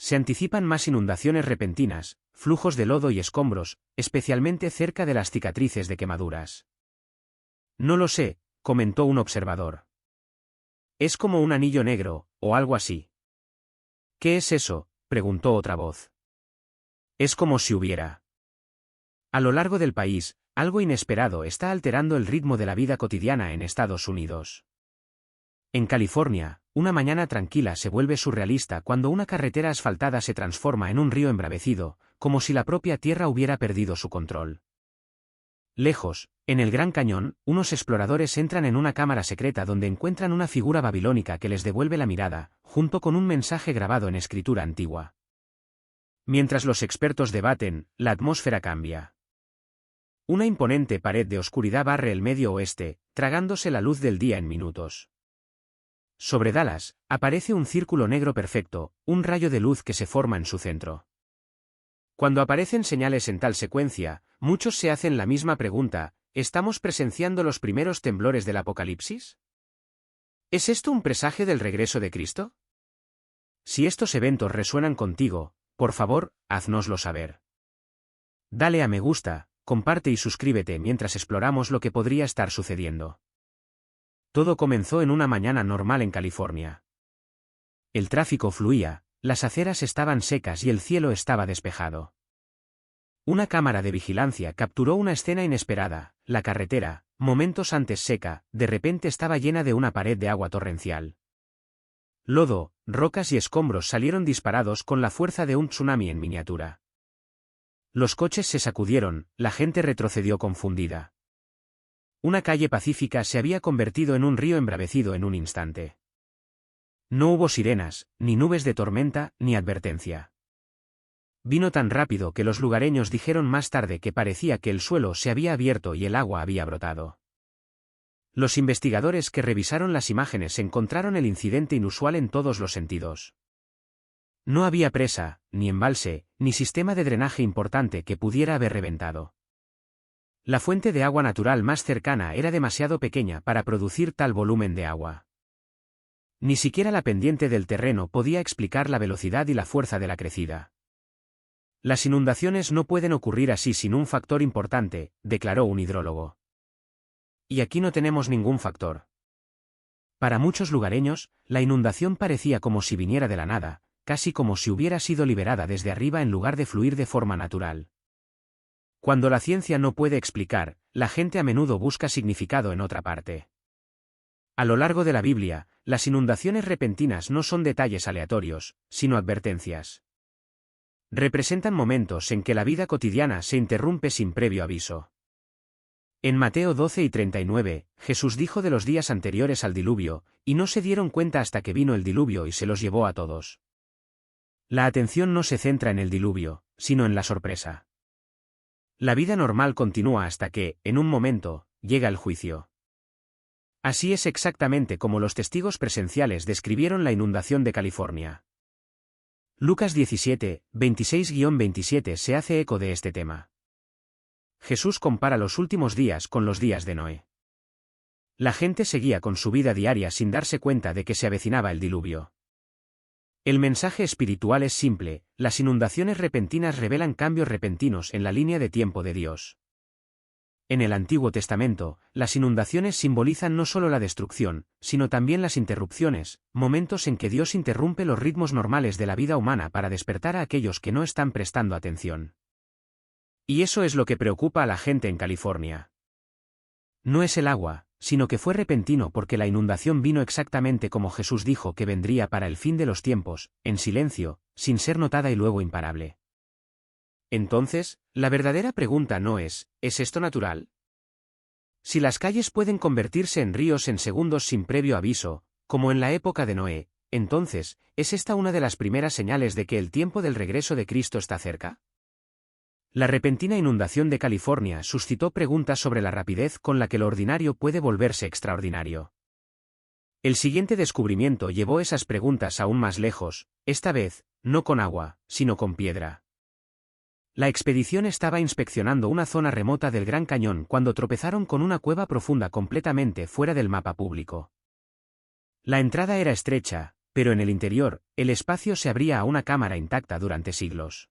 Se anticipan más inundaciones repentinas, flujos de lodo y escombros, especialmente cerca de las cicatrices de quemaduras. No lo sé, comentó un observador. Es como un anillo negro, o algo así. ¿Qué es eso?, preguntó otra voz. Es como si hubiera. A lo largo del país, algo inesperado está alterando el ritmo de la vida cotidiana en Estados Unidos. En California, una mañana tranquila se vuelve surrealista cuando una carretera asfaltada se transforma en un río embravecido, como si la propia tierra hubiera perdido su control. Lejos, en el Gran Cañón, unos exploradores entran en una cámara secreta donde encuentran una figura babilónica que les devuelve la mirada, junto con un mensaje grabado en escritura antigua. Mientras los expertos debaten, la atmósfera cambia. Una imponente pared de oscuridad barre el medio oeste, tragándose la luz del día en minutos. Sobre Dallas, aparece un círculo negro perfecto, un rayo de luz que se forma en su centro. Cuando aparecen señales en tal secuencia, muchos se hacen la misma pregunta: ¿estamos presenciando los primeros temblores del Apocalipsis? ¿Es esto un presagio del regreso de Cristo? Si estos eventos resuenan contigo, por favor, haznoslo saber. Dale a me gusta, comparte y suscríbete mientras exploramos lo que podría estar sucediendo. Todo comenzó en una mañana normal en California. El tráfico fluía, las aceras estaban secas y el cielo estaba despejado. Una cámara de vigilancia capturó una escena inesperada: la carretera, momentos antes seca, de repente estaba llena de una pared de agua torrencial. Lodo, rocas y escombros salieron disparados con la fuerza de un tsunami en miniatura. Los coches se sacudieron, la gente retrocedió confundida. Una calle pacífica se había convertido en un río embravecido en un instante. No hubo sirenas, ni nubes de tormenta, ni advertencia. Vino tan rápido que los lugareños dijeron más tarde que parecía que el suelo se había abierto y el agua había brotado. Los investigadores que revisaron las imágenes encontraron el incidente inusual en todos los sentidos. No había presa, ni embalse, ni sistema de drenaje importante que pudiera haber reventado. La fuente de agua natural más cercana era demasiado pequeña para producir tal volumen de agua. Ni siquiera la pendiente del terreno podía explicar la velocidad y la fuerza de la crecida. Las inundaciones no pueden ocurrir así sin un factor importante, declaró un hidrólogo. Y aquí no tenemos ningún factor. Para muchos lugareños, la inundación parecía como si viniera de la nada, casi como si hubiera sido liberada desde arriba en lugar de fluir de forma natural. Cuando la ciencia no puede explicar, la gente a menudo busca significado en otra parte. A lo largo de la Biblia, las inundaciones repentinas no son detalles aleatorios, sino advertencias. Representan momentos en que la vida cotidiana se interrumpe sin previo aviso. En Mateo 12 y 39, Jesús dijo de los días anteriores al diluvio: y no se dieron cuenta hasta que vino el diluvio y se los llevó a todos. La atención no se centra en el diluvio, sino en la sorpresa. La vida normal continúa hasta que, en un momento, llega el juicio. Así es exactamente como los testigos presenciales describieron la inundación de California. Lucas 17, 26-27 se hace eco de este tema. Jesús compara los últimos días con los días de Noé. La gente seguía con su vida diaria sin darse cuenta de que se avecinaba el diluvio. El mensaje espiritual es simple: las inundaciones repentinas revelan cambios repentinos en la línea de tiempo de Dios. En el Antiguo Testamento, las inundaciones simbolizan no solo la destrucción, sino también las interrupciones, momentos en que Dios interrumpe los ritmos normales de la vida humana para despertar a aquellos que no están prestando atención. Y eso es lo que preocupa a la gente en California. No es el agua, sino que fue repentino porque la inundación vino exactamente como Jesús dijo que vendría para el fin de los tiempos, en silencio, sin ser notada y luego imparable. Entonces, la verdadera pregunta no es: ¿es esto natural? Si las calles pueden convertirse en ríos en segundos sin previo aviso, como en la época de Noé, entonces, ¿es esta una de las primeras señales de que el tiempo del regreso de Cristo está cerca? La repentina inundación de California suscitó preguntas sobre la rapidez con la que lo ordinario puede volverse extraordinario. El siguiente descubrimiento llevó esas preguntas aún más lejos, esta vez, no con agua, sino con piedra. La expedición estaba inspeccionando una zona remota del Gran Cañón cuando tropezaron con una cueva profunda completamente fuera del mapa público. La entrada era estrecha, pero en el interior, el espacio se abría a una cámara intacta durante siglos.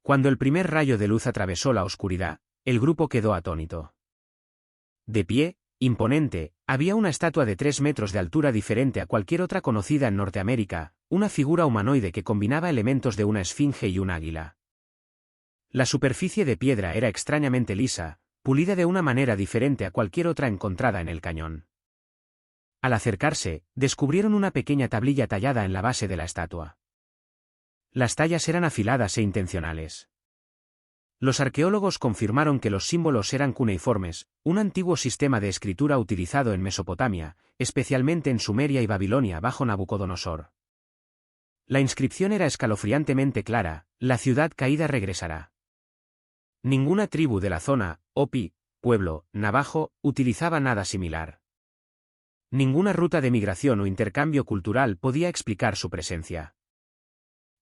Cuando el primer rayo de luz atravesó la oscuridad, el grupo quedó atónito. De pie, imponente, había una estatua de 3 metros de altura diferente a cualquier otra conocida en Norteamérica, una figura humanoide que combinaba elementos de una esfinge y un águila. La superficie de piedra era extrañamente lisa, pulida de una manera diferente a cualquier otra encontrada en el cañón. Al acercarse, descubrieron una pequeña tablilla tallada en la base de la estatua. Las tallas eran afiladas e intencionales. Los arqueólogos confirmaron que los símbolos eran cuneiformes, un antiguo sistema de escritura utilizado en Mesopotamia, especialmente en Sumeria y Babilonia bajo Nabucodonosor. La inscripción era escalofriantemente clara: la ciudad caída regresará. Ninguna tribu de la zona, Hopi, pueblo, navajo, utilizaba nada similar. Ninguna ruta de migración o intercambio cultural podía explicar su presencia.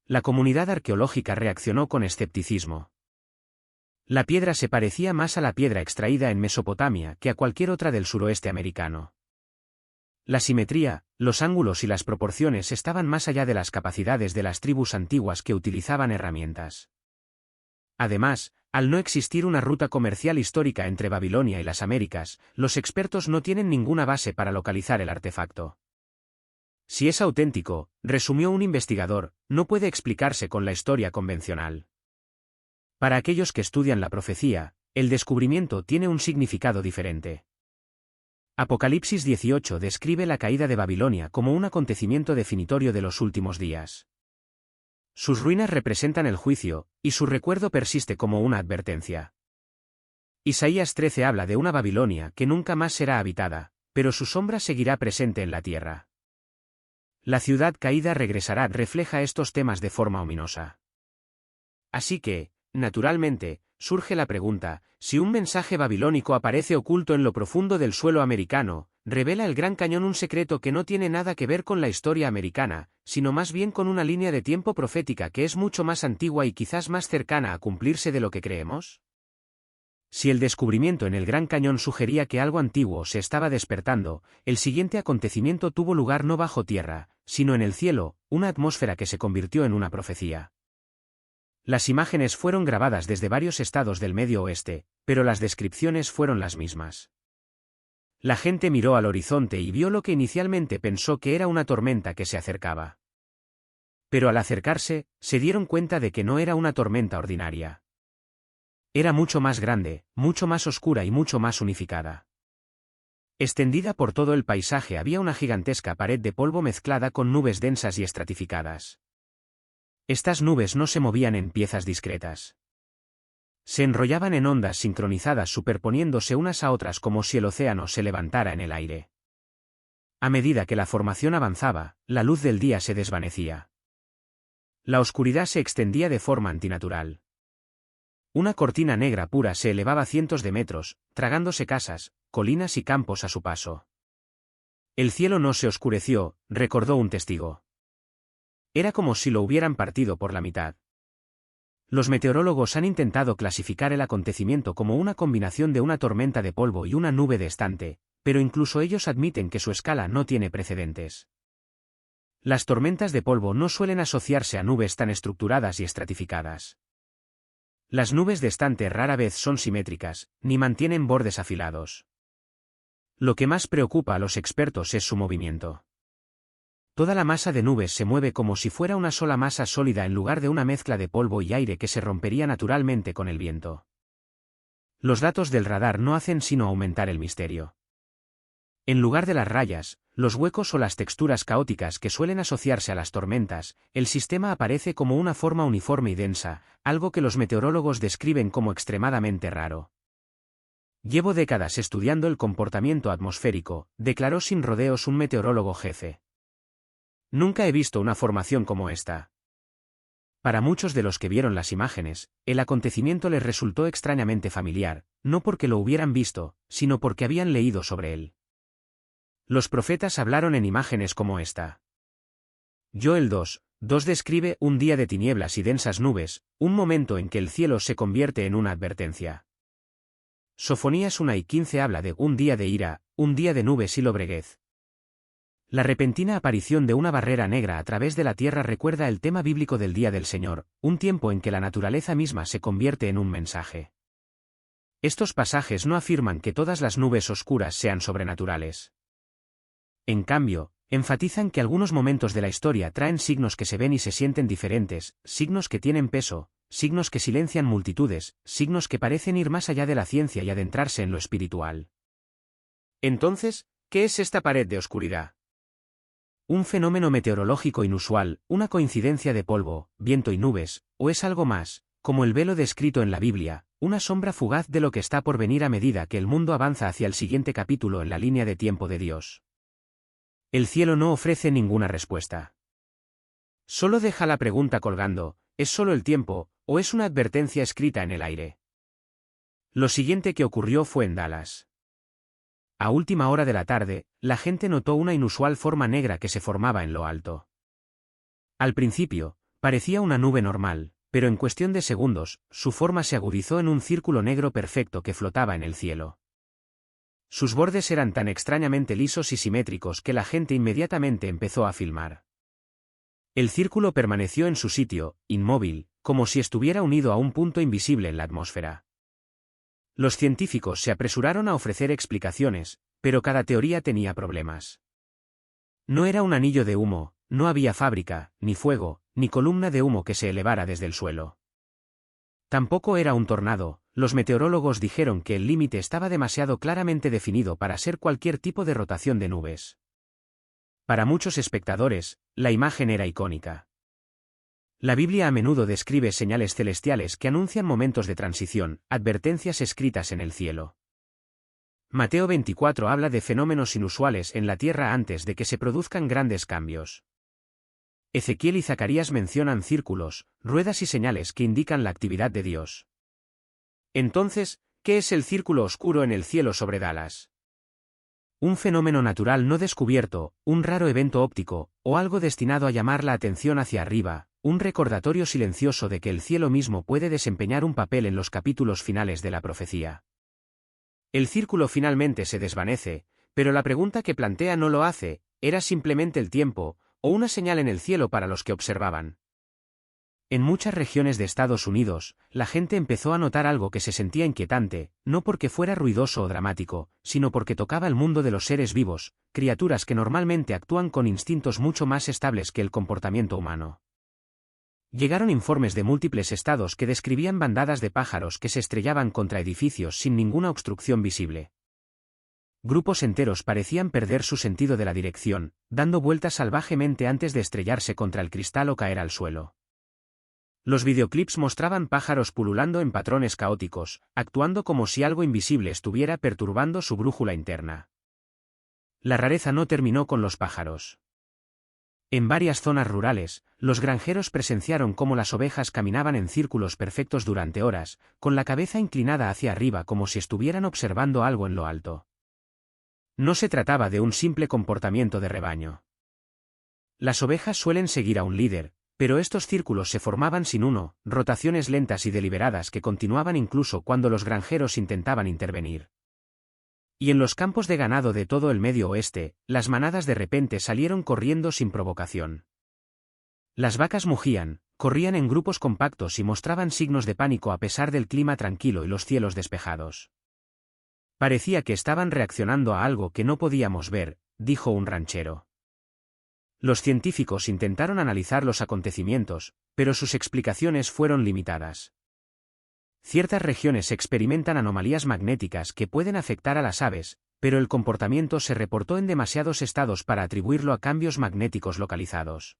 La comunidad arqueológica reaccionó con escepticismo. La piedra se parecía más a la piedra extraída en Mesopotamia que a cualquier otra del suroeste americano. La simetría, los ángulos y las proporciones estaban más allá de las capacidades de las tribus antiguas que utilizaban herramientas. Además, al no existir una ruta comercial histórica entre Babilonia y las Américas, los expertos no tienen ninguna base para localizar el artefacto. Si es auténtico, resumió un investigador, no puede explicarse con la historia convencional. Para aquellos que estudian la profecía, el descubrimiento tiene un significado diferente. Apocalipsis 18 describe la caída de Babilonia como un acontecimiento definitorio de los últimos días. Sus ruinas representan el juicio, y su recuerdo persiste como una advertencia. Isaías 13 habla de una Babilonia que nunca más será habitada, pero su sombra seguirá presente en la tierra. La ciudad caída regresará refleja estos temas de forma ominosa. Así que, naturalmente, surge la pregunta: si un mensaje babilónico aparece oculto en lo profundo del suelo americano, ¿revela el Gran Cañón un secreto que no tiene nada que ver con la historia americana, sino más bien con una línea de tiempo profética que es mucho más antigua y quizás más cercana a cumplirse de lo que creemos? Si el descubrimiento en el Gran Cañón sugería que algo antiguo se estaba despertando, el siguiente acontecimiento tuvo lugar no bajo tierra, sino en el cielo, una atmósfera que se convirtió en una profecía. Las imágenes fueron grabadas desde varios estados del Medio Oeste, pero las descripciones fueron las mismas. La gente miró al horizonte y vio lo que inicialmente pensó que era una tormenta que se acercaba. Pero al acercarse, se dieron cuenta de que no era una tormenta ordinaria. Era mucho más grande, mucho más oscura y mucho más unificada. Extendida por todo el paisaje había una gigantesca pared de polvo mezclada con nubes densas y estratificadas. Estas nubes no se movían en piezas discretas. Se enrollaban en ondas sincronizadas superponiéndose unas a otras como si el océano se levantara en el aire. A medida que la formación avanzaba, la luz del día se desvanecía. La oscuridad se extendía de forma antinatural. Una cortina negra pura se elevaba cientos de metros, tragándose casas, colinas y campos a su paso. El cielo no se oscureció, recordó un testigo. Era como si lo hubieran partido por la mitad. Los meteorólogos han intentado clasificar el acontecimiento como una combinación de una tormenta de polvo y una nube de estante, pero incluso ellos admiten que su escala no tiene precedentes. Las tormentas de polvo no suelen asociarse a nubes tan estructuradas y estratificadas. Las nubes de estante rara vez son simétricas, ni mantienen bordes afilados. Lo que más preocupa a los expertos es su movimiento. Toda la masa de nubes se mueve como si fuera una sola masa sólida en lugar de una mezcla de polvo y aire que se rompería naturalmente con el viento. Los datos del radar no hacen sino aumentar el misterio. En lugar de las rayas, los huecos o las texturas caóticas que suelen asociarse a las tormentas, el sistema aparece como una forma uniforme y densa, algo que los meteorólogos describen como extremadamente raro. Llevo décadas estudiando el comportamiento atmosférico, declaró sin rodeos un meteorólogo jefe. Nunca he visto una formación como esta. Para muchos de los que vieron las imágenes, el acontecimiento les resultó extrañamente familiar, no porque lo hubieran visto, sino porque habían leído sobre él. Los profetas hablaron en imágenes como esta. Joel 2 describe un día de tinieblas y densas nubes, un momento en que el cielo se convierte en una advertencia. Sofonías 1:15 habla de un día de ira, un día de nubes y lobreguez. La repentina aparición de una barrera negra a través de la tierra recuerda el tema bíblico del Día del Señor, un tiempo en que la naturaleza misma se convierte en un mensaje. Estos pasajes no afirman que todas las nubes oscuras sean sobrenaturales. En cambio, enfatizan que algunos momentos de la historia traen signos que se ven y se sienten diferentes, signos que tienen peso, signos que silencian multitudes, signos que parecen ir más allá de la ciencia y adentrarse en lo espiritual. Entonces, ¿qué es esta pared de oscuridad? ¿Un fenómeno meteorológico inusual, una coincidencia de polvo, viento y nubes, o es algo más, como el velo descrito en la Biblia, una sombra fugaz de lo que está por venir a medida que el mundo avanza hacia el siguiente capítulo en la línea de tiempo de Dios? El cielo no ofrece ninguna respuesta. Solo deja la pregunta colgando: ¿es solo el tiempo, o es una advertencia escrita en el aire? Lo siguiente que ocurrió fue en Dallas. A última hora de la tarde, la gente notó una inusual forma negra que se formaba en lo alto. Al principio, parecía una nube normal, pero en cuestión de segundos, su forma se agudizó en un círculo negro perfecto que flotaba en el cielo. Sus bordes eran tan extrañamente lisos y simétricos que la gente inmediatamente empezó a filmar. El círculo permaneció en su sitio, inmóvil, como si estuviera unido a un punto invisible en la atmósfera. Los científicos se apresuraron a ofrecer explicaciones, pero cada teoría tenía problemas. No era un anillo de humo, no había fábrica, ni fuego, ni columna de humo que se elevara desde el suelo. Tampoco era un tornado. Los meteorólogos dijeron que el límite estaba demasiado claramente definido para ser cualquier tipo de rotación de nubes. Para muchos espectadores, la imagen era icónica. La Biblia a menudo describe señales celestiales que anuncian momentos de transición, advertencias escritas en el cielo. Mateo 24 habla de fenómenos inusuales en la tierra antes de que se produzcan grandes cambios. Ezequiel y Zacarías mencionan círculos, ruedas y señales que indican la actividad de Dios. Entonces, ¿qué es el círculo oscuro en el cielo sobre Dallas? Un fenómeno natural no descubierto, un raro evento óptico, o algo destinado a llamar la atención hacia arriba, un recordatorio silencioso de que el cielo mismo puede desempeñar un papel en los capítulos finales de la profecía. El círculo finalmente se desvanece, pero la pregunta que plantea no lo hace: ¿era simplemente el tiempo, o una señal en el cielo para los que observaban? En muchas regiones de Estados Unidos, la gente empezó a notar algo que se sentía inquietante, no porque fuera ruidoso o dramático, sino porque tocaba el mundo de los seres vivos, criaturas que normalmente actúan con instintos mucho más estables que el comportamiento humano. Llegaron informes de múltiples estados que describían bandadas de pájaros que se estrellaban contra edificios sin ninguna obstrucción visible. Grupos enteros parecían perder su sentido de la dirección, dando vueltas salvajemente antes de estrellarse contra el cristal o caer al suelo. Los videoclips mostraban pájaros pululando en patrones caóticos, actuando como si algo invisible estuviera perturbando su brújula interna. La rareza no terminó con los pájaros. En varias zonas rurales, los granjeros presenciaron cómo las ovejas caminaban en círculos perfectos durante horas, con la cabeza inclinada hacia arriba como si estuvieran observando algo en lo alto. No se trataba de un simple comportamiento de rebaño. Las ovejas suelen seguir a un líder, pero estos círculos se formaban sin uno, rotaciones lentas y deliberadas que continuaban incluso cuando los granjeros intentaban intervenir. Y en los campos de ganado de todo el Medio Oeste, las manadas de repente salieron corriendo sin provocación. Las vacas mugían, corrían en grupos compactos y mostraban signos de pánico a pesar del clima tranquilo y los cielos despejados. Parecía que estaban reaccionando a algo que no podíamos ver, dijo un ranchero. Los científicos intentaron analizar los acontecimientos, pero sus explicaciones fueron limitadas. Ciertas regiones experimentan anomalías magnéticas que pueden afectar a las aves, pero el comportamiento se reportó en demasiados estados para atribuirlo a cambios magnéticos localizados.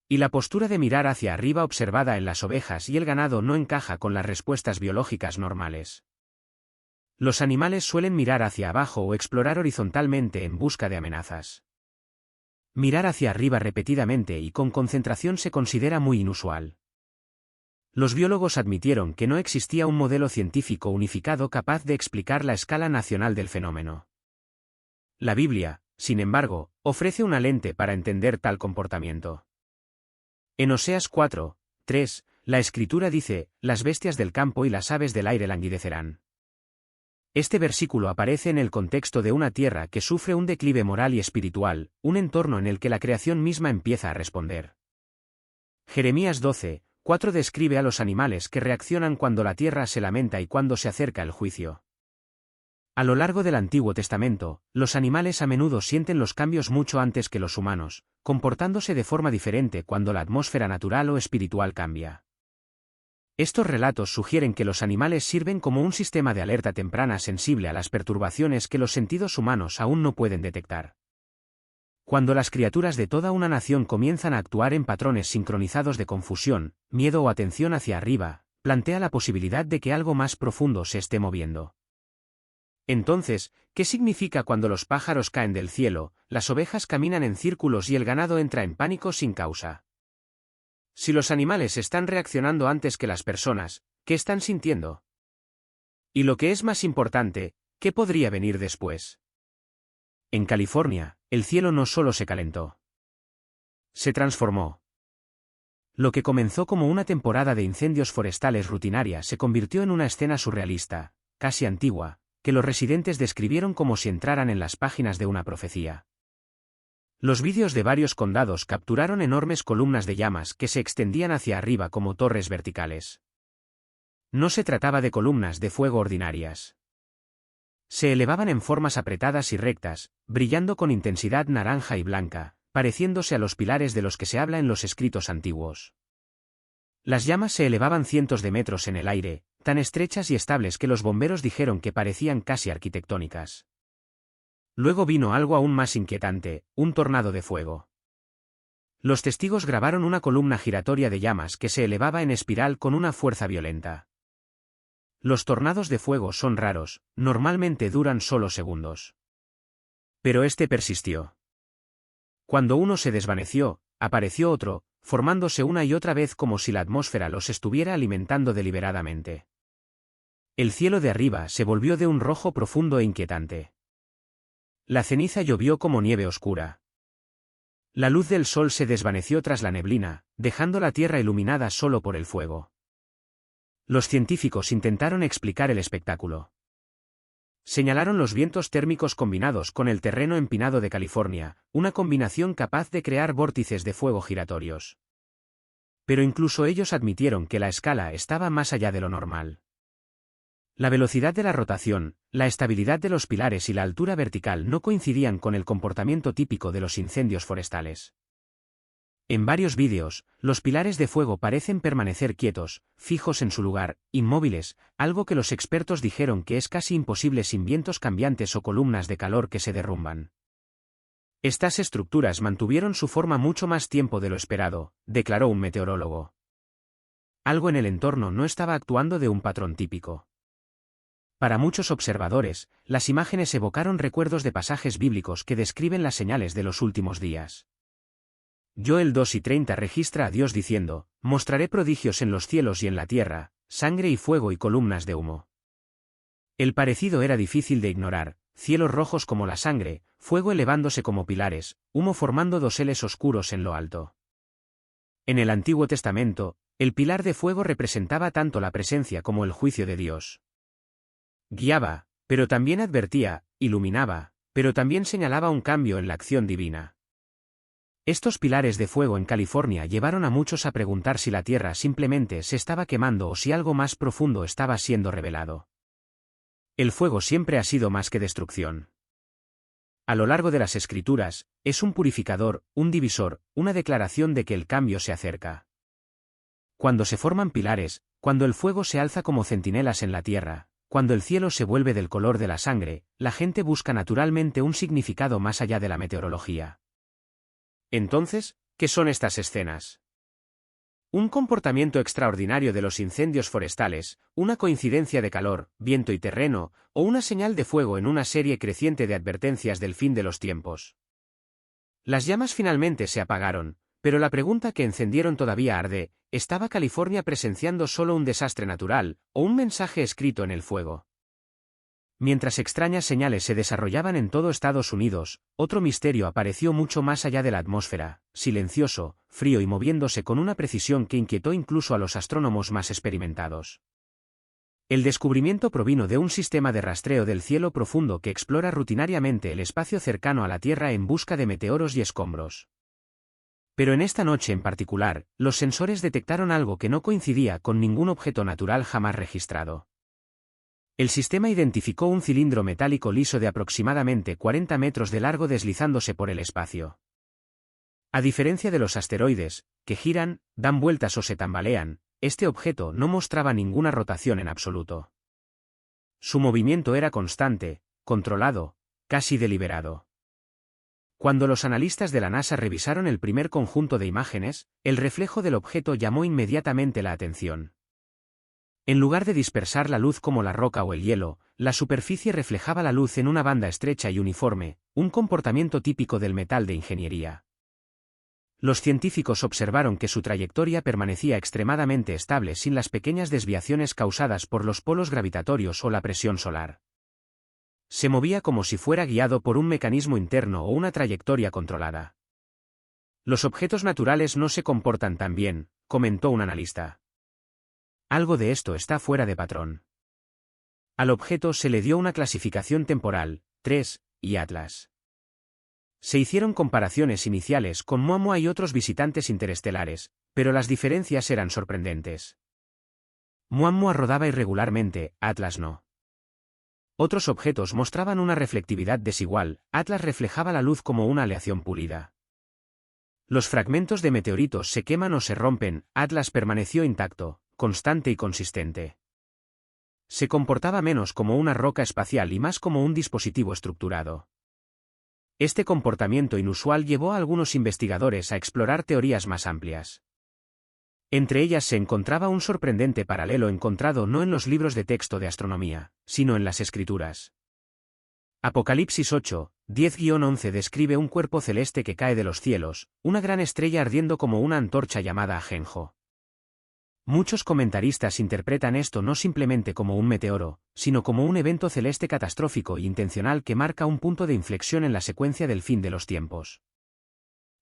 Y la postura de mirar hacia arriba observada en las ovejas y el ganado no encaja con las respuestas biológicas normales. Los animales suelen mirar hacia abajo o explorar horizontalmente en busca de amenazas. Mirar hacia arriba repetidamente y con concentración se considera muy inusual. Los biólogos admitieron que no existía un modelo científico unificado capaz de explicar la escala nacional del fenómeno. La Biblia, sin embargo, ofrece una lente para entender tal comportamiento. En Oseas 4:3, la Escritura dice: «Las bestias del campo y las aves del aire languidecerán». Este versículo aparece en el contexto de una tierra que sufre un declive moral y espiritual, un entorno en el que la creación misma empieza a responder. Jeremías 12:4 describe a los animales que reaccionan cuando la tierra se lamenta y cuando se acerca el juicio. A lo largo del Antiguo Testamento, los animales a menudo sienten los cambios mucho antes que los humanos, comportándose de forma diferente cuando la atmósfera natural o espiritual cambia. Estos relatos sugieren que los animales sirven como un sistema de alerta temprana sensible a las perturbaciones que los sentidos humanos aún no pueden detectar. Cuando las criaturas de toda una nación comienzan a actuar en patrones sincronizados de confusión, miedo o atención hacia arriba, plantea la posibilidad de que algo más profundo se esté moviendo. Entonces, ¿qué significa cuando los pájaros caen del cielo, las ovejas caminan en círculos y el ganado entra en pánico sin causa? Si los animales están reaccionando antes que las personas, ¿qué están sintiendo? Y lo que es más importante, ¿qué podría venir después? En California, el cielo no solo se calentó. Se transformó. Lo que comenzó como una temporada de incendios forestales rutinaria se convirtió en una escena surrealista, casi antigua, que los residentes describieron como si entraran en las páginas de una profecía. Los vídeos de varios condados capturaron enormes columnas de llamas que se extendían hacia arriba como torres verticales. No se trataba de columnas de fuego ordinarias. Se elevaban en formas apretadas y rectas, brillando con intensidad naranja y blanca, pareciéndose a los pilares de los que se habla en los escritos antiguos. Las llamas se elevaban cientos de metros en el aire, tan estrechas y estables que los bomberos dijeron que parecían casi arquitectónicas. Luego vino algo aún más inquietante, un tornado de fuego. Los testigos grabaron una columna giratoria de llamas que se elevaba en espiral con una fuerza violenta. Los tornados de fuego son raros, normalmente duran solo segundos. Pero este persistió. Cuando uno se desvaneció, apareció otro, formándose una y otra vez como si la atmósfera los estuviera alimentando deliberadamente. El cielo de arriba se volvió de un rojo profundo e inquietante. La ceniza llovió como nieve oscura. La luz del sol se desvaneció tras la neblina, dejando la tierra iluminada solo por el fuego. Los científicos intentaron explicar el espectáculo. Señalaron los vientos térmicos combinados con el terreno empinado de California, una combinación capaz de crear vórtices de fuego giratorios. Pero incluso ellos admitieron que la escala estaba más allá de lo normal. La velocidad de la rotación, la estabilidad de los pilares y la altura vertical no coincidían con el comportamiento típico de los incendios forestales. En varios vídeos, los pilares de fuego parecen permanecer quietos, fijos en su lugar, inmóviles, algo que los expertos dijeron que es casi imposible sin vientos cambiantes o columnas de calor que se derrumban. Estas estructuras mantuvieron su forma mucho más tiempo de lo esperado, declaró un meteorólogo. Algo en el entorno no estaba actuando de un patrón típico. Para muchos observadores, las imágenes evocaron recuerdos de pasajes bíblicos que describen las señales de los últimos días. Joel 2:30 registra a Dios diciendo: «Mostraré prodigios en los cielos y en la tierra, sangre y fuego y columnas de humo». El parecido era difícil de ignorar: cielos rojos como la sangre, fuego elevándose como pilares, humo formando doseles oscuros en lo alto. En el Antiguo Testamento, el pilar de fuego representaba tanto la presencia como el juicio de Dios. Guiaba, pero también advertía, iluminaba, pero también señalaba un cambio en la acción divina. Estos pilares de fuego en California llevaron a muchos a preguntar si la Tierra simplemente se estaba quemando o si algo más profundo estaba siendo revelado. El fuego siempre ha sido más que destrucción. A lo largo de las Escrituras, es un purificador, un divisor, una declaración de que el cambio se acerca. Cuando se forman pilares, cuando el fuego se alza como centinelas en la tierra, cuando el cielo se vuelve del color de la sangre, la gente busca naturalmente un significado más allá de la meteorología. Entonces, ¿qué son estas escenas? Un comportamiento extraordinario de los incendios forestales, una coincidencia de calor, viento y terreno, o una señal de fuego en una serie creciente de advertencias del fin de los tiempos. Las llamas finalmente se apagaron, pero la pregunta que encendieron todavía arde: ¿estaba California presenciando solo un desastre natural, o un mensaje escrito en el fuego? Mientras extrañas señales se desarrollaban en todo Estados Unidos, otro misterio apareció mucho más allá de la atmósfera, silencioso, frío y moviéndose con una precisión que inquietó incluso a los astrónomos más experimentados. El descubrimiento provino de un sistema de rastreo del cielo profundo que explora rutinariamente el espacio cercano a la Tierra en busca de meteoros y escombros. Pero en esta noche en particular, los sensores detectaron algo que no coincidía con ningún objeto natural jamás registrado. El sistema identificó un cilindro metálico liso de aproximadamente 40 metros de largo deslizándose por el espacio. A diferencia de los asteroides, que giran, dan vueltas o se tambalean, este objeto no mostraba ninguna rotación en absoluto. Su movimiento era constante, controlado, casi deliberado. Cuando los analistas de la NASA revisaron el primer conjunto de imágenes, el reflejo del objeto llamó inmediatamente la atención. En lugar de dispersar la luz como la roca o el hielo, la superficie reflejaba la luz en una banda estrecha y uniforme, un comportamiento típico del metal de ingeniería. Los científicos observaron que su trayectoria permanecía extremadamente estable sin las pequeñas desviaciones causadas por los polos gravitatorios o la presión solar. Se movía como si fuera guiado por un mecanismo interno o una trayectoria controlada. Los objetos naturales no se comportan tan bien, comentó un analista. Algo de esto está fuera de patrón. Al objeto se le dio una clasificación temporal, 3, y Atlas. Se hicieron comparaciones iniciales con Oumuamua y otros visitantes interestelares, pero las diferencias eran sorprendentes. Oumuamua rodaba irregularmente, Atlas no. Otros objetos mostraban una reflectividad desigual, Atlas reflejaba la luz como una aleación pulida. Los fragmentos de meteoritos se queman o se rompen, Atlas permaneció intacto, constante y consistente. Se comportaba menos como una roca espacial y más como un dispositivo estructurado. Este comportamiento inusual llevó a algunos investigadores a explorar teorías más amplias. Entre ellas se encontraba un sorprendente paralelo encontrado no en los libros de texto de astronomía, sino en las escrituras. Apocalipsis 8, 10-11 describe un cuerpo celeste que cae de los cielos, una gran estrella ardiendo como una antorcha llamada ajenjo. Muchos comentaristas interpretan esto no simplemente como un meteoro, sino como un evento celeste catastrófico e intencional que marca un punto de inflexión en la secuencia del fin de los tiempos.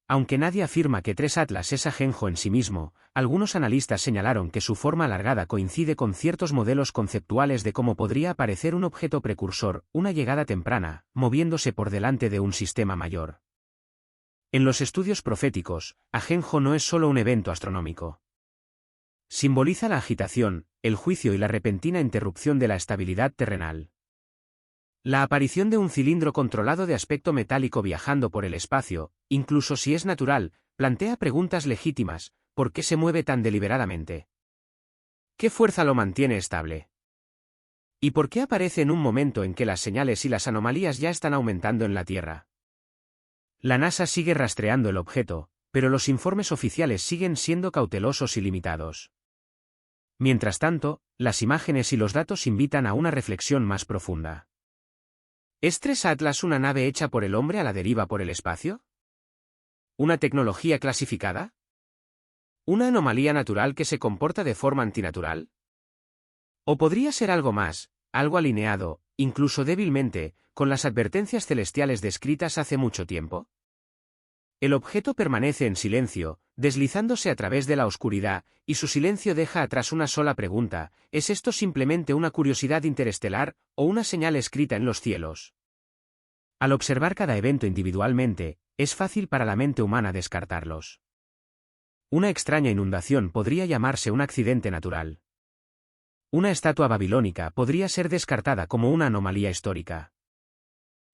Aunque nadie afirma que 3 Atlas es ajenjo en sí mismo, algunos analistas señalaron que su forma alargada coincide con ciertos modelos conceptuales de cómo podría aparecer un objeto precursor, una llegada temprana, moviéndose por delante de un sistema mayor. En los estudios proféticos, ajenjo no es solo un evento astronómico. Simboliza la agitación, el juicio y la repentina interrupción de la estabilidad terrenal. La aparición de un cilindro controlado de aspecto metálico viajando por el espacio, incluso si es natural, plantea preguntas legítimas: ¿por qué se mueve tan deliberadamente? ¿Qué fuerza lo mantiene estable? ¿Y por qué aparece en un momento en que las señales y las anomalías ya están aumentando en la Tierra? La NASA sigue rastreando el objeto, pero los informes oficiales siguen siendo cautelosos y limitados. Mientras tanto, las imágenes y los datos invitan a una reflexión más profunda. ¿Es 3 Atlas una nave hecha por el hombre a la deriva por el espacio? ¿Una tecnología clasificada? ¿Una anomalía natural que se comporta de forma antinatural? ¿O podría ser algo más, algo alineado, incluso débilmente, con las advertencias celestiales descritas hace mucho tiempo? El objeto permanece en silencio, deslizándose a través de la oscuridad, y su silencio deja atrás una sola pregunta: ¿es esto simplemente una curiosidad interestelar, o una señal escrita en los cielos? Al observar cada evento individualmente, es fácil para la mente humana descartarlos. Una extraña inundación podría llamarse un accidente natural. Una estatua babilónica podría ser descartada como una anomalía histórica.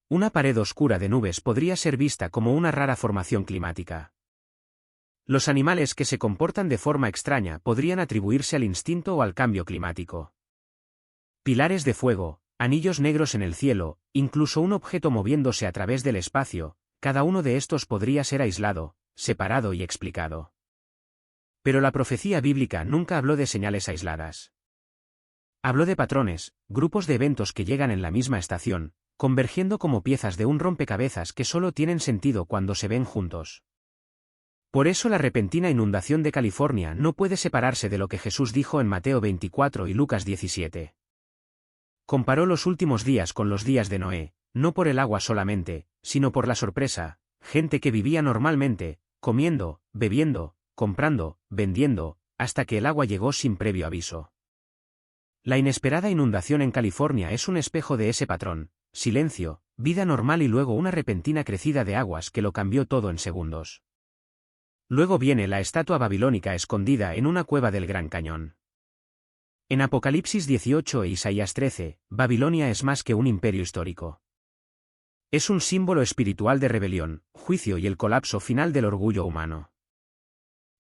Una pared oscura de nubes podría ser vista como una rara formación climática. Los animales que se comportan de forma extraña podrían atribuirse al instinto o al cambio climático. Pilares de fuego, anillos negros en el cielo, incluso un objeto moviéndose a través del espacio, cada uno de estos podría ser aislado, separado y explicado. Pero la profecía bíblica nunca habló de señales aisladas. Habló de patrones, grupos de eventos que llegan en la misma estación, convergiendo como piezas de un rompecabezas que solo tienen sentido cuando se ven juntos. Por eso la repentina inundación de California no puede separarse de lo que Jesús dijo en Mateo 24 y Lucas 17. Comparó los últimos días con los días de Noé, no por el agua solamente, sino por la sorpresa: gente que vivía normalmente, comiendo, bebiendo, comprando, vendiendo, hasta que el agua llegó sin previo aviso. La inesperada inundación en California es un espejo de ese patrón: silencio, vida normal y luego una repentina crecida de aguas que lo cambió todo en segundos. Luego viene la estatua babilónica escondida en una cueva del Gran Cañón. En Apocalipsis 18 e Isaías 13, Babilonia es más que un imperio histórico. Es un símbolo espiritual de rebelión, juicio y el colapso final del orgullo humano.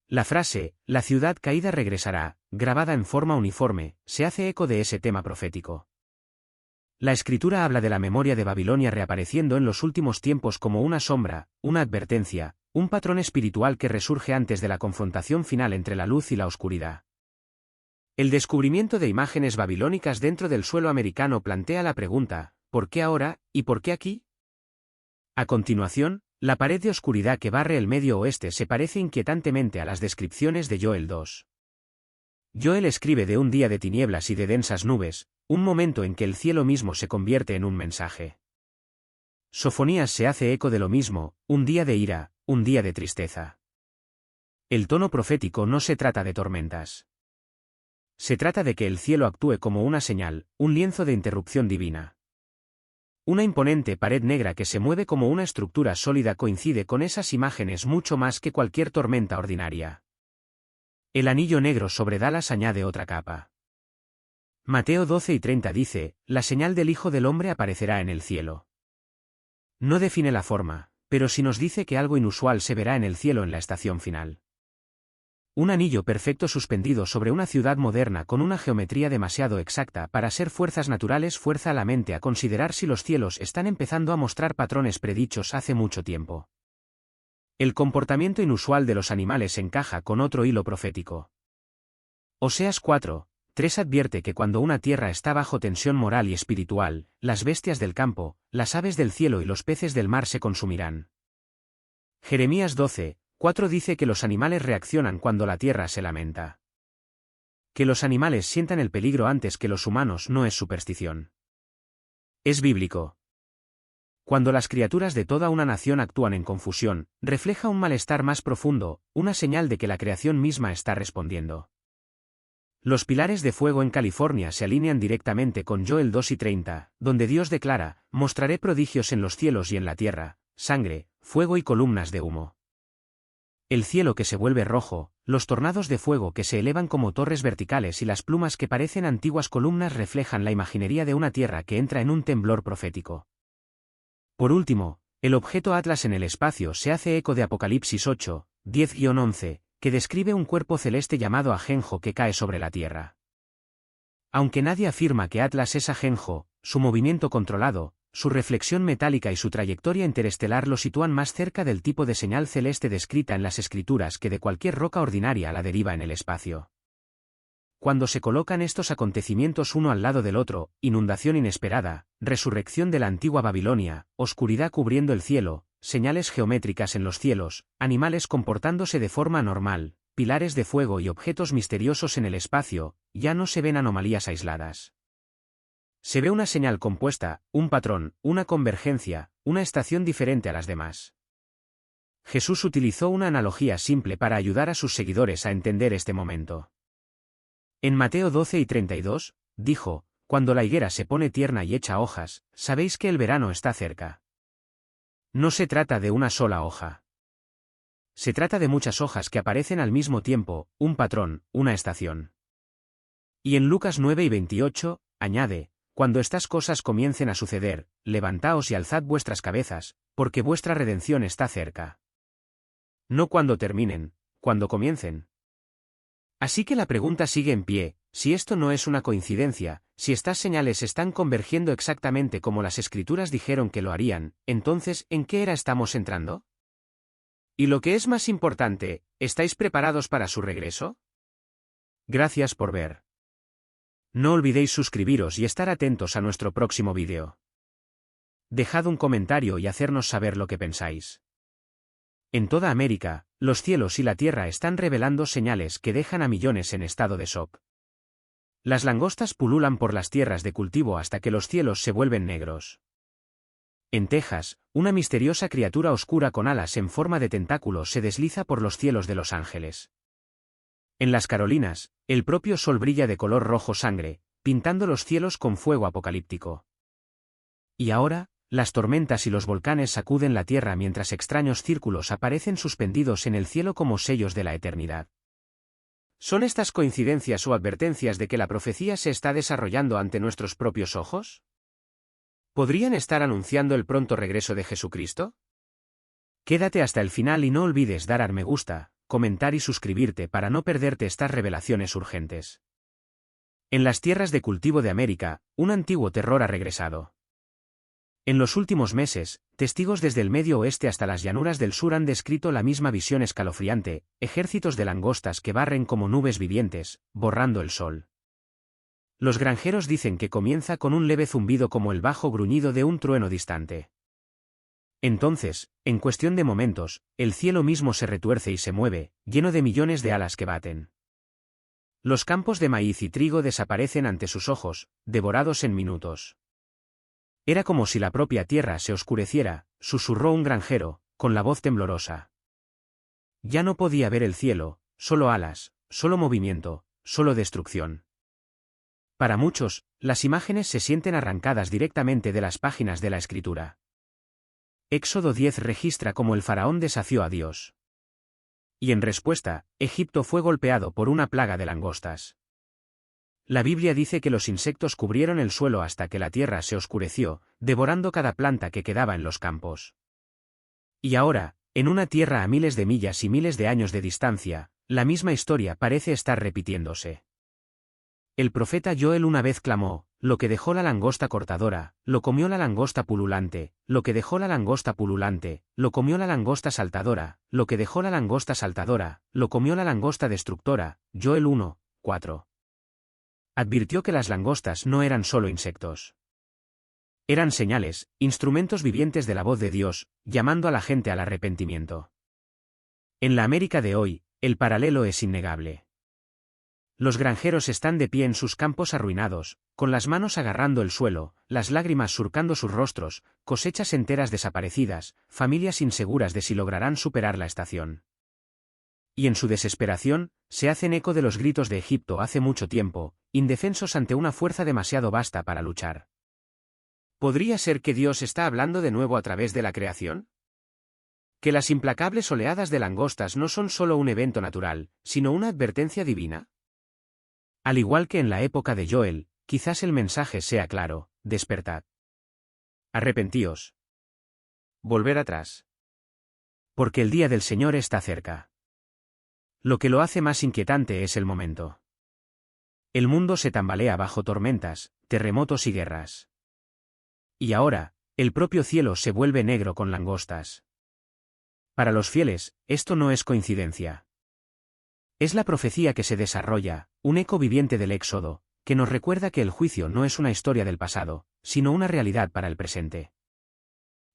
La frase, "la ciudad caída regresará", grabada en forma uniforme, se hace eco de ese tema profético. La escritura habla de la memoria de Babilonia reapareciendo en los últimos tiempos como una sombra, una advertencia, un patrón espiritual que resurge antes de la confrontación final entre la luz y la oscuridad. El descubrimiento de imágenes babilónicas dentro del suelo americano plantea la pregunta: ¿por qué ahora, y por qué aquí? A continuación, la pared de oscuridad que barre el Medio Oeste se parece inquietantemente a las descripciones de Joel 2. Joel escribe de un día de tinieblas y de densas nubes, un momento en que el cielo mismo se convierte en un mensaje. Sofonías se hace eco de lo mismo: un día de ira, un día de tristeza. El tono profético no se trata de tormentas. Se trata de que el cielo actúe como una señal, un lienzo de interrupción divina. Una imponente pared negra que se mueve como una estructura sólida coincide con esas imágenes mucho más que cualquier tormenta ordinaria. El anillo negro sobre Dallas añade otra capa. Mateo 12 y 30 dice: la señal del Hijo del Hombre aparecerá en el cielo. No define la forma, pero sí nos dice que algo inusual se verá en el cielo en la estación final. Un anillo perfecto suspendido sobre una ciudad moderna con una geometría demasiado exacta para ser fuerzas naturales fuerza a la mente a considerar si los cielos están empezando a mostrar patrones predichos hace mucho tiempo. El comportamiento inusual de los animales encaja con otro hilo profético. Oseas 4:3 advierte que cuando una tierra está bajo tensión moral y espiritual, las bestias del campo, las aves del cielo y los peces del mar se consumirán. Jeremías 12:4 dice que los animales reaccionan cuando la tierra se lamenta. Que los animales sientan el peligro antes que los humanos no es superstición. Es bíblico. Cuando las criaturas de toda una nación actúan en confusión, refleja un malestar más profundo, una señal de que la creación misma está respondiendo. Los pilares de fuego en California se alinean directamente con Joel 2 y 30, donde Dios declara: mostraré prodigios en los cielos y en la tierra, sangre, fuego y columnas de humo. El cielo que se vuelve rojo, los tornados de fuego que se elevan como torres verticales y las plumas que parecen antiguas columnas reflejan la imaginería de una tierra que entra en un temblor profético. Por último, el objeto Atlas en el espacio se hace eco de Apocalipsis 8:10-11, que describe un cuerpo celeste llamado ajenjo que cae sobre la tierra. Aunque nadie afirma que Atlas es ajenjo, su movimiento controlado, su reflexión metálica y su trayectoria interestelar lo sitúan más cerca del tipo de señal celeste descrita en las escrituras que de cualquier roca ordinaria a la deriva en el espacio. Cuando se colocan estos acontecimientos uno al lado del otro: inundación inesperada, resurrección de la antigua Babilonia, oscuridad cubriendo el cielo, señales geométricas en los cielos, animales comportándose de forma anormal, pilares de fuego y objetos misteriosos en el espacio, ya no se ven anomalías aisladas. Se ve una señal compuesta, un patrón, una convergencia, una estación diferente a las demás. Jesús utilizó una analogía simple para ayudar a sus seguidores a entender este momento. En Mateo 12 y 32, dijo: cuando la higuera se pone tierna y echa hojas, sabéis que el verano está cerca. No se trata de una sola hoja. Se trata de muchas hojas que aparecen al mismo tiempo, un patrón, una estación. Y en Lucas 9 y 28, añade: cuando estas cosas comiencen a suceder, levantaos y alzad vuestras cabezas, porque vuestra redención está cerca. No cuando terminen, cuando comiencen. Así que la pregunta sigue en pie: si esto no es una coincidencia, si estas señales están convergiendo exactamente como las Escrituras dijeron que lo harían, entonces, ¿en qué era estamos entrando? Y lo que es más importante, ¿estáis preparados para su regreso? Gracias por ver. No olvidéis suscribiros y estar atentos a nuestro próximo vídeo. Dejad un comentario y hacernos saber lo que pensáis. En toda América, los cielos y la tierra están revelando señales que dejan a millones en estado de shock. Las langostas pululan por las tierras de cultivo hasta que los cielos se vuelven negros. En Texas, una misteriosa criatura oscura con alas en forma de tentáculos se desliza por los cielos de Los Ángeles. En las Carolinas, el propio sol brilla de color rojo sangre, pintando los cielos con fuego apocalíptico. Y ahora, las tormentas y los volcanes sacuden la tierra mientras extraños círculos aparecen suspendidos en el cielo como sellos de la eternidad. ¿Son estas coincidencias o advertencias de que la profecía se está desarrollando ante nuestros propios ojos? ¿Podrían estar anunciando el pronto regreso de Jesucristo? Quédate hasta el final y no olvides dar a me gusta, comentar y suscribirte para no perderte estas revelaciones urgentes. En las tierras de cultivo de América, un antiguo terror ha regresado. En los últimos meses, testigos desde el Medio Oeste hasta las llanuras del sur han descrito la misma visión escalofriante, ejércitos de langostas que barren como nubes vivientes, borrando el sol. Los granjeros dicen que comienza con un leve zumbido como el bajo gruñido de un trueno distante. Entonces, en cuestión de momentos, el cielo mismo se retuerce y se mueve, lleno de millones de alas que baten. Los campos de maíz y trigo desaparecen ante sus ojos, devorados en minutos. Era como si la propia tierra se oscureciera, susurró un granjero, con la voz temblorosa. Ya no podía ver el cielo, solo alas, solo movimiento, solo destrucción. Para muchos, las imágenes se sienten arrancadas directamente de las páginas de la Escritura. Éxodo 10 registra cómo el faraón desafió a Dios. Y en respuesta, Egipto fue golpeado por una plaga de langostas. La Biblia dice que los insectos cubrieron el suelo hasta que la tierra se oscureció, devorando cada planta que quedaba en los campos. Y ahora, en una tierra a miles de millas y miles de años de distancia, la misma historia parece estar repitiéndose. El profeta Joel una vez clamó: lo que dejó la langosta cortadora, lo comió la langosta pululante, lo que dejó la langosta pululante, lo comió la langosta saltadora, lo que dejó la langosta saltadora, lo comió la langosta destructora. Joel 1, 4. Advirtió que las langostas no eran solo insectos. Eran señales, instrumentos vivientes de la voz de Dios, llamando a la gente al arrepentimiento. En la América de hoy, el paralelo es innegable. Los granjeros están de pie en sus campos arruinados, con las manos agarrando el suelo, las lágrimas surcando sus rostros, cosechas enteras desaparecidas, familias inseguras de si lograrán superar la estación. Y en su desesperación, se hacen eco de los gritos de Egipto hace mucho tiempo, indefensos ante una fuerza demasiado vasta para luchar. ¿Podría ser que Dios está hablando de nuevo a través de la creación? ¿Que las implacables oleadas de langostas no son solo un evento natural, sino una advertencia divina? Al igual que en la época de Joel, quizás el mensaje sea claro: despertad. Arrepentíos. Volver atrás. Porque el día del Señor está cerca. Lo que lo hace más inquietante es el momento. El mundo se tambalea bajo tormentas, terremotos y guerras. Y ahora, el propio cielo se vuelve negro con langostas. Para los fieles, esto no es coincidencia. Es la profecía que se desarrolla, un eco viviente del Éxodo, que nos recuerda que el juicio no es una historia del pasado, sino una realidad para el presente.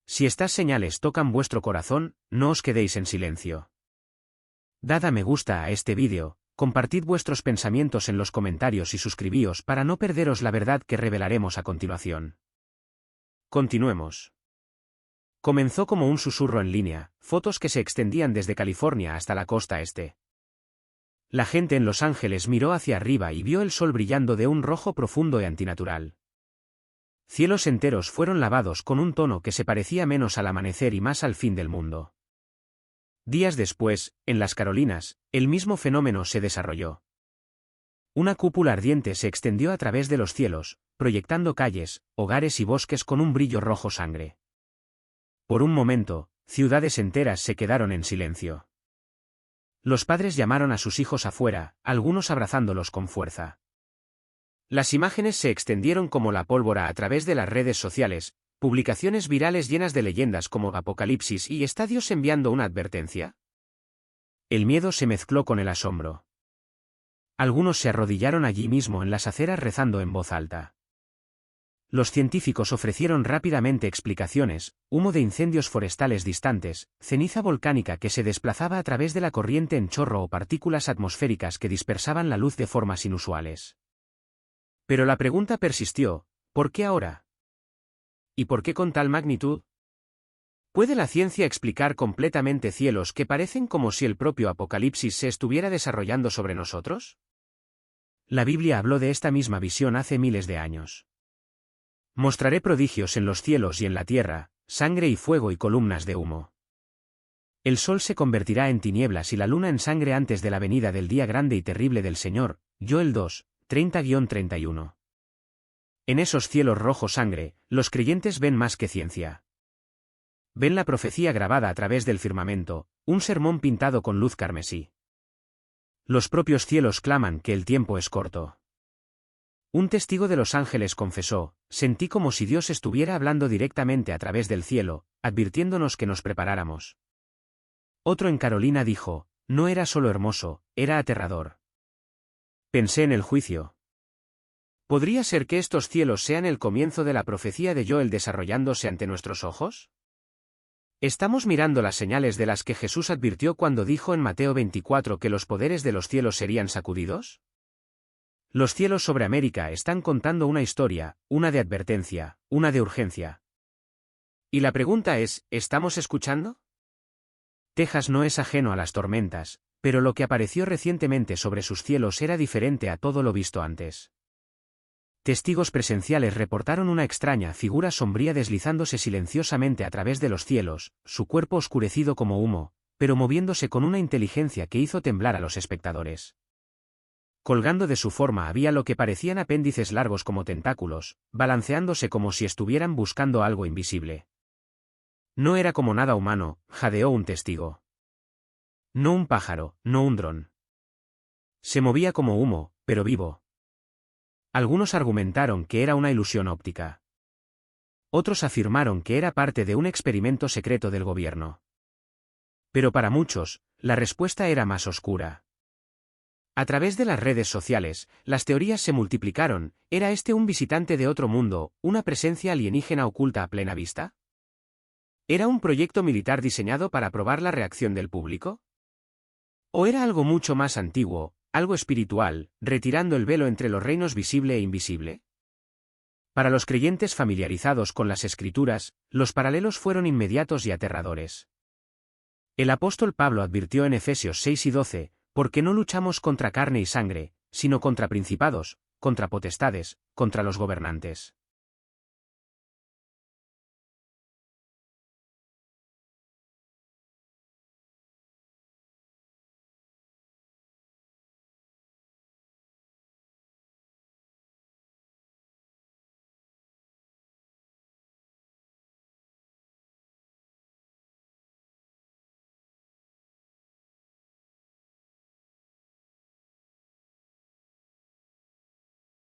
Si estas señales tocan vuestro corazón, no os quedéis en silencio. Dad a me gusta a este vídeo, compartid vuestros pensamientos en los comentarios y suscribíos para no perderos la verdad que revelaremos a continuación. Continuemos. Comenzó como un susurro en línea, fotos que se extendían desde California hasta la costa este. La gente en Los Ángeles miró hacia arriba y vio el sol brillando de un rojo profundo y antinatural. Cielos enteros fueron lavados con un tono que se parecía menos al amanecer y más al fin del mundo. Días después, en las Carolinas, el mismo fenómeno se desarrolló. Una cúpula ardiente se extendió a través de los cielos, proyectando calles, hogares y bosques con un brillo rojo sangre. Por un momento, ciudades enteras se quedaron en silencio. Los padres llamaron a sus hijos afuera, algunos abrazándolos con fuerza. Las imágenes se extendieron como la pólvora a través de las redes sociales, publicaciones virales llenas de leyendas como Apocalipsis y estadios enviando una advertencia. El miedo se mezcló con el asombro. Algunos se arrodillaron allí mismo en las aceras rezando en voz alta. Los científicos ofrecieron rápidamente explicaciones: humo de incendios forestales distantes, ceniza volcánica que se desplazaba a través de la corriente en chorro o partículas atmosféricas que dispersaban la luz de formas inusuales. Pero la pregunta persistió: ¿por qué ahora? ¿Y por qué con tal magnitud? ¿Puede la ciencia explicar completamente cielos que parecen como si el propio Apocalipsis se estuviera desarrollando sobre nosotros? La Biblia habló de esta misma visión hace miles de años. Mostraré prodigios en los cielos y en la tierra, sangre y fuego y columnas de humo. El sol se convertirá en tinieblas y la luna en sangre antes de la venida del día grande y terrible del Señor. Joel 2, 30-31. En esos cielos rojo sangre, los creyentes ven más que ciencia. Ven la profecía grabada a través del firmamento, un sermón pintado con luz carmesí. Los propios cielos claman que el tiempo es corto. Un testigo de los ángeles confesó: sentí como si Dios estuviera hablando directamente a través del cielo, advirtiéndonos que nos preparáramos. Otro en Carolina dijo: no era solo hermoso, era aterrador. Pensé en el juicio. ¿Podría ser que estos cielos sean el comienzo de la profecía de Joel desarrollándose ante nuestros ojos? ¿Estamos mirando las señales de las que Jesús advirtió cuando dijo en Mateo 24 que los poderes de los cielos serían sacudidos? Los cielos sobre América están contando una historia, una de advertencia, una de urgencia. Y la pregunta es, ¿estamos escuchando? Texas no es ajeno a las tormentas, pero lo que apareció recientemente sobre sus cielos era diferente a todo lo visto antes. Testigos presenciales reportaron una extraña figura sombría deslizándose silenciosamente a través de los cielos, su cuerpo oscurecido como humo, pero moviéndose con una inteligencia que hizo temblar a los espectadores. Colgando de su forma había lo que parecían apéndices largos como tentáculos, balanceándose como si estuvieran buscando algo invisible. No era como nada humano, jadeó un testigo. No un pájaro, no un dron. Se movía como humo, pero vivo. Algunos argumentaron que era una ilusión óptica. Otros afirmaron que era parte de un experimento secreto del gobierno. Pero para muchos, la respuesta era más oscura. A través de las redes sociales, las teorías se multiplicaron. ¿Era este un visitante de otro mundo, una presencia alienígena oculta a plena vista? ¿Era un proyecto militar diseñado para probar la reacción del público? ¿O era algo mucho más antiguo, algo espiritual, retirando el velo entre los reinos visible e invisible? Para los creyentes familiarizados con las Escrituras, los paralelos fueron inmediatos y aterradores. El apóstol Pablo advirtió en Efesios 6 y 12, porque no luchamos contra carne y sangre, sino contra principados, contra potestades, contra los gobernantes.